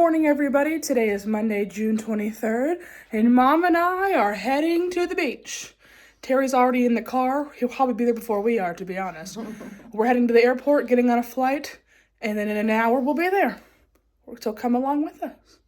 morning, everybody. Today is Monday, June 23rd, and Mom and I are heading to the beach. Terry's already in the car. He'll probably be there before we are, to be honest. We're heading to the airport, getting on a flight, and then in an hour we'll be there. So come along with us.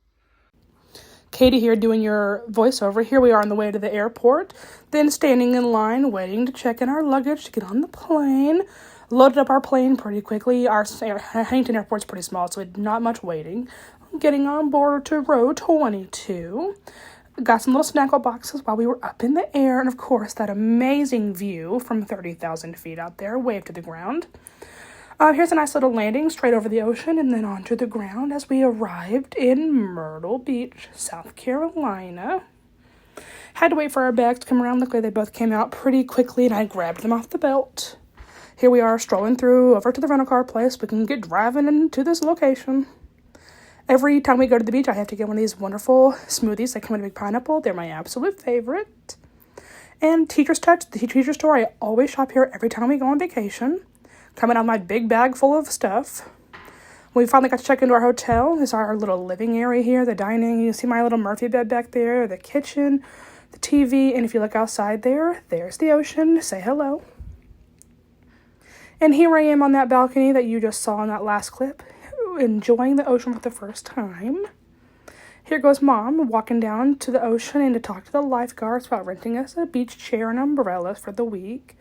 Katie here doing your voiceover. Here we are on the way to the airport, then standing in line waiting to check in our luggage to get on the plane. Loaded up our plane pretty quickly. Our Huntington Airport's pretty small, so not much waiting. Getting on board to row 22. Got some little snackle boxes while we were up in the air, and of course that amazing view from 30,000 feet out there, wave to the ground. Here's a nice little landing straight over the ocean and then onto the ground as we arrived in Myrtle Beach, South Carolina. Had to wait for our bags to come around. Luckily they both came out pretty quickly and I grabbed them off the belt. Here we are strolling through over to the rental car place. We can get driving into this location. Every time we go to the beach, I have to get one of these wonderful smoothies that come in a big pineapple. They're my absolute favorite. And Teacher's Touch, the teacher store, I always shop here every time we go on vacation. Coming out of my big bag full of stuff. We finally got to check into our hotel. This is our little living area here, the dining. You see my little Murphy bed back there, the kitchen, the TV. And if you look outside there, there's the ocean. Say hello. And here I am on that balcony that you just saw in that last clip, enjoying the ocean for the first time. Here goes Mom walking down to the ocean and to talk to the lifeguards about renting us a beach chair and umbrellas for the week.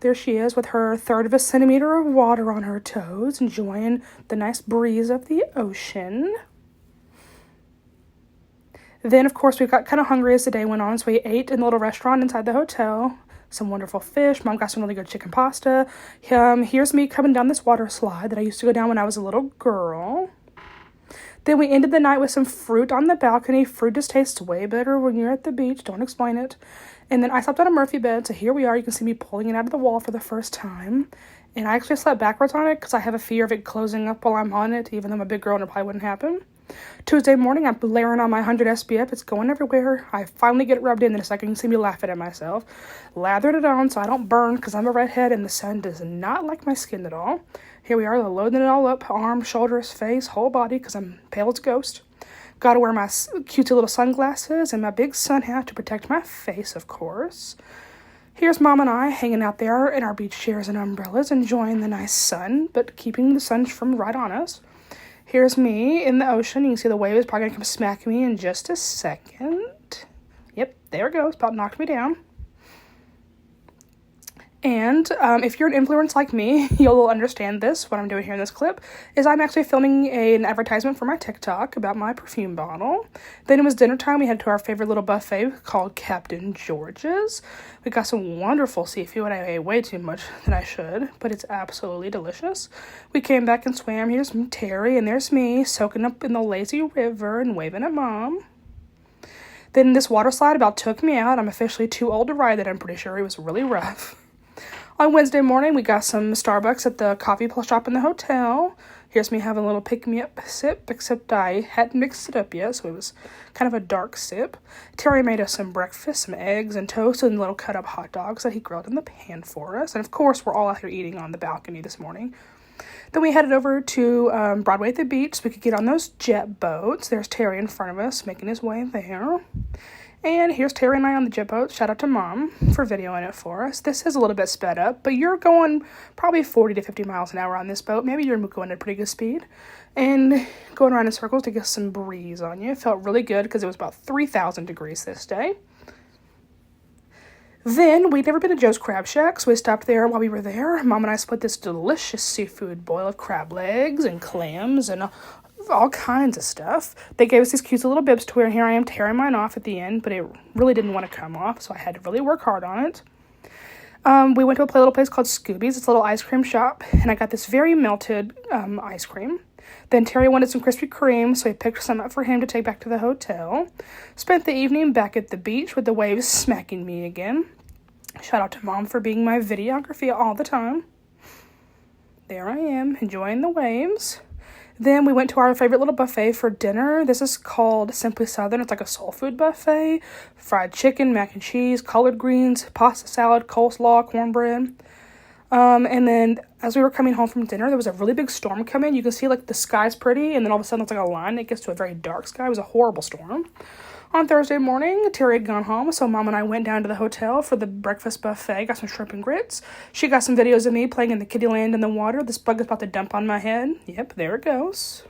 There she is with her 1/3 of a centimeter of water on her toes, enjoying the nice breeze of the ocean. Then, of course, we got kind of hungry as the day went on, so we ate in the little restaurant inside the hotel. Some wonderful fish. Mom got some really good chicken pasta. Here's me coming down this water slide that I used to go down when I was a little girl. Then we ended the night with some fruit on the balcony. Fruit just tastes way better when you're at the beach. Don't explain it. And then I slept on a Murphy bed. So here we are. You can see me pulling it out of the wall for the first time. And I actually slept backwards on it because I have a fear of it closing up while I'm on it, even though I'm a big girl and it probably wouldn't happen. Tuesday morning, I'm layering on my 100 SPF. It's going everywhere. I finally get it rubbed in a second. You can see me laughing at myself. Lathered it on so I don't burn because I'm a redhead and the sun does not like my skin at all. Here we are, loading it all up. Arms, shoulders, face, whole body because I'm pale as a ghost. Got to wear my cutesy little sunglasses and my big sun hat to protect my face, of course. Here's Mom and I hanging out there in our beach chairs and umbrellas, enjoying the nice sun, but keeping the sun from right on us. Here's me in the ocean. You can see the wave is probably going to come smack me in just a second. Yep, there it goes. About knocked me down. And if you're an influencer like me, you'll understand this. What I'm doing here in this clip is I'm actually filming an advertisement for my TikTok about my perfume bottle. Then it was dinner time. We headed to our favorite little buffet called Captain George's. We got some wonderful seafood. I ate way too much than I should, but it's absolutely delicious. We came back and swam. Here's Terry, and there's me soaking up in the lazy river and waving at Mom. Then this water slide about took me out. I'm officially too old to ride it. I'm pretty sure it was really rough. On Wednesday morning, we got some Starbucks at the coffee shop in the hotel. Here's me having a little pick-me-up sip, except I hadn't mixed it up yet, so it was kind of a dark sip. Terry made us some breakfast, some eggs and toast, and little cut-up hot dogs that he grilled in the pan for us. And, of course, we're all out here eating on the balcony this morning. Then we headed over to Broadway at the beach so we could get on those jet boats. There's Terry in front of us making his way there. And here's Terry and I on the jet boat. Shout out to Mom for videoing it for us. This is a little bit sped up, but you're going probably 40 to 50 miles an hour on this boat. Maybe you're going at a pretty good speed. And going around in circles to get some breeze on you. It felt really good because it was about 3,000 degrees this day. Then, we'd never been to Joe's Crab Shack, so we stopped there while we were there. Mom and I split this delicious seafood boil of crab legs and clams and all kinds of stuff. They gave us these cute little bibs to wear, and here I am tearing mine off at the end, but it really didn't want to come off, so I had to really work hard on it. We went to a little place called Scooby's. It's a little ice cream shop, and I got this very melted ice cream. Then Terry wanted some Krispy Kreme, so I picked some up for him to take back to the hotel. Spent the evening back at the beach with the waves smacking me again. Shout out to Mom for being my videography all the time. There I am, enjoying the waves. Then we went to our favorite little buffet for dinner. This is called Simply Southern. It's like a soul food buffet. Fried chicken, mac and cheese, collard greens, pasta salad, coleslaw, cornbread. And then as we were coming home from dinner, there was a really big storm coming. You can see like the sky's pretty, and then all of a sudden it's like a line that gets to a very dark sky. It was a horrible storm. On Thursday morning, Terry had gone home, so Mom and I went down to the hotel for the breakfast buffet, got some shrimp and grits. She got some videos of me playing in the kiddie land in the water. This bug is about to dump on my head. Yep, there it goes.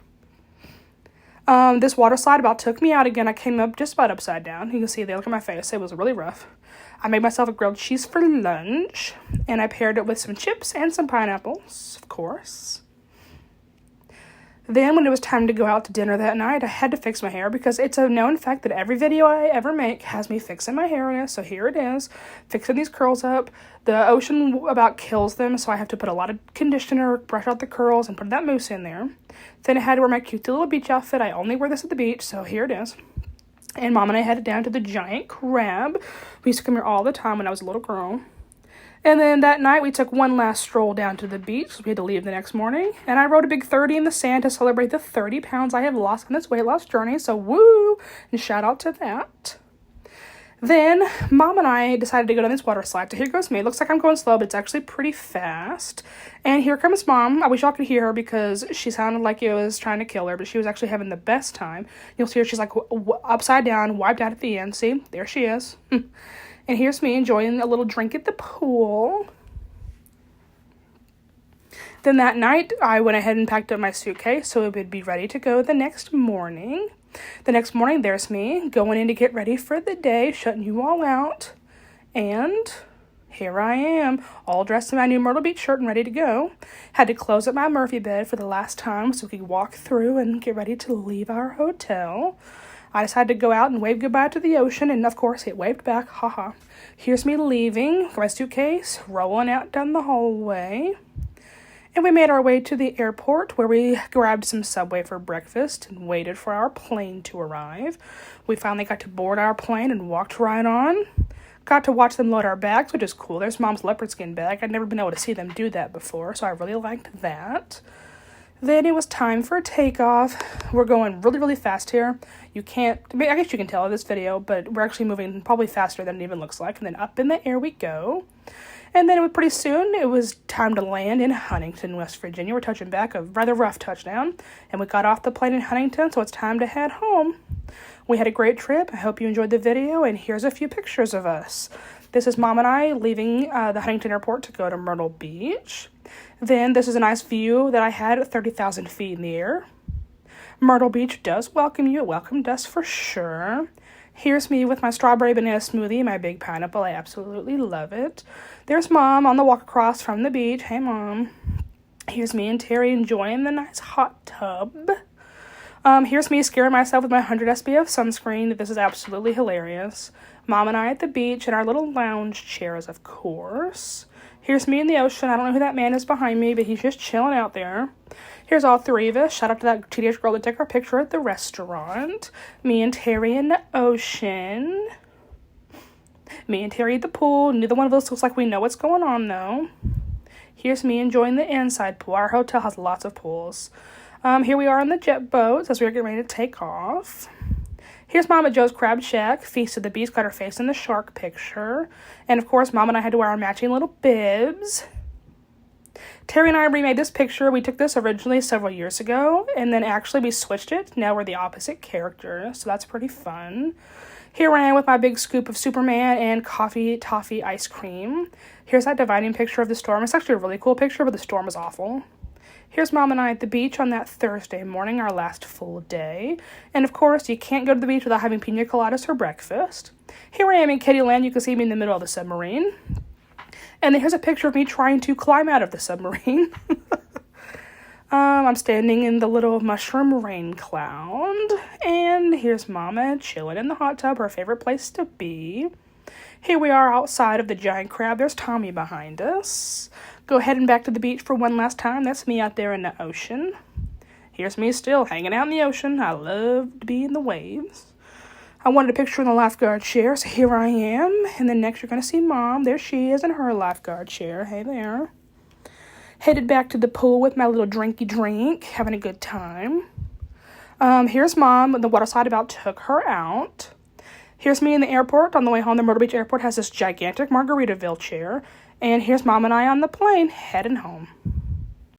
This water slide about took me out again. I came up just about upside down. You can see they look at my face. It was really rough. I made myself a grilled cheese for lunch, and I paired it with some chips and some pineapples, of course. Then, when it was time to go out to dinner that night, I had to fix my hair because it's a known fact that every video I ever make has me fixing my hair in it. So here it is, fixing these curls up. The ocean about kills them, so I have to put a lot of conditioner, brush out the curls, and put that mousse in there. Then I had to wear my cute little beach outfit. I only wear this at the beach, so here it is. And Mom and I headed down to the Giant Crab. We used to come here all the time when I was a little girl. And then that night, we took one last stroll down to the beach. We had to leave the next morning. And I wrote a big 30 in the sand to celebrate the 30 pounds I have lost on this weight loss journey. So woo! And shout out to that. Then, Mom and I decided to go down this water slide. So here goes me. It looks like I'm going slow, but it's actually pretty fast. And here comes Mom. I wish y'all could hear her because she sounded like it was trying to kill her, but she was actually having the best time. You'll see her. She's like upside down, wiped out at the end. See? There she is. And here's me enjoying a little drink at the pool. Then that night, I went ahead and packed up my suitcase so it would be ready to go the next morning. The next morning, there's me going in to get ready for the day, shutting you all out. And here I am, all dressed in my new Myrtle Beach shirt and ready to go. Had to close up my Murphy bed for the last time so we could walk through and get ready to leave our hotel. I decided to go out and wave goodbye to the ocean, and of course, it waved back. Haha. Here's me leaving my suitcase, rolling out down the hallway. And we made our way to the airport where we grabbed some Subway for breakfast and waited for our plane to arrive. We finally got to board our plane and walked right on. Got to watch them load our bags, which is cool. There's Mom's leopard skin bag. I'd never been able to see them do that before, so I really liked that. Then it was time for takeoff. We're going really, really fast here. I guess you can tell in this video, but we're actually moving probably faster than it even looks like. And then up in the air we go. And then pretty soon, it was time to land in Huntington, West Virginia. We're touching back, a rather rough touchdown. And we got off the plane in Huntington, so it's time to head home. We had a great trip. I hope you enjoyed the video, and here's a few pictures of us. This is Mom and I leaving the Huntington Airport to go to Myrtle Beach. Then this is a nice view that I had at 30,000 feet in the air. Myrtle Beach does welcome you. It welcomed us for sure. Here's me with my strawberry banana smoothie, my big pineapple. I absolutely love it. There's Mom on the walk across from the beach. Hey, Mom. Here's me and Terry enjoying the nice hot tub. Here's me scaring myself with my 100 SPF sunscreen. This is absolutely hilarious. Mom and I at the beach in our little lounge chairs, of course. Here's me in the ocean. I don't know who that man is behind me, but he's just chilling out there. Here's all three of us. Shout out to that teenage girl that took our picture at the restaurant. Me and Terry in the ocean. Me and Terry at the pool. Neither one of us looks like we know what's going on, though. Here's me enjoying the inside pool. Our hotel has lots of pools. Here we are on the jet boats as we're getting ready to take off. Here's Mom at Joe's Crab Shack. Feast of the Beast, got her face in the shark picture. And, of course, Mom and I had to wear our matching little bibs. Terry and I remade this picture. We took this originally several years ago, and then actually we switched it. Now we're the opposite characters, so that's pretty fun. Here I am with my big scoop of Superman and coffee toffee ice cream. Here's that dividing picture of the storm. It's actually a really cool picture, but the storm is awful. Here's Mom and I at the beach on that Thursday morning, our last full day. And, of course, you can't go to the beach without having pina coladas for breakfast. Here I am in Kitty Land. You can see me in the middle of the submarine. And then here's a picture of me trying to climb out of the submarine. I'm standing in the little mushroom rain cloud. And here's Mama chilling in the hot tub, her favorite place to be. Here we are outside of the Giant Crab. There's Tommy behind us. Go heading back to the beach for one last time. That's me out there in the ocean. Here's me still hanging out in the ocean. I love to be in the waves. I wanted a picture in the lifeguard chair, so here I am. And then next you're going to see Mom. There she is in her lifeguard chair. Hey there. Headed back to the pool with my little drinky drink, having a good time. Here's Mom. The water slide about took her out. Here's me in the airport. On the way home, the Myrtle Beach Airport has this gigantic Margaritaville chair. And here's Mom and I on the plane heading home.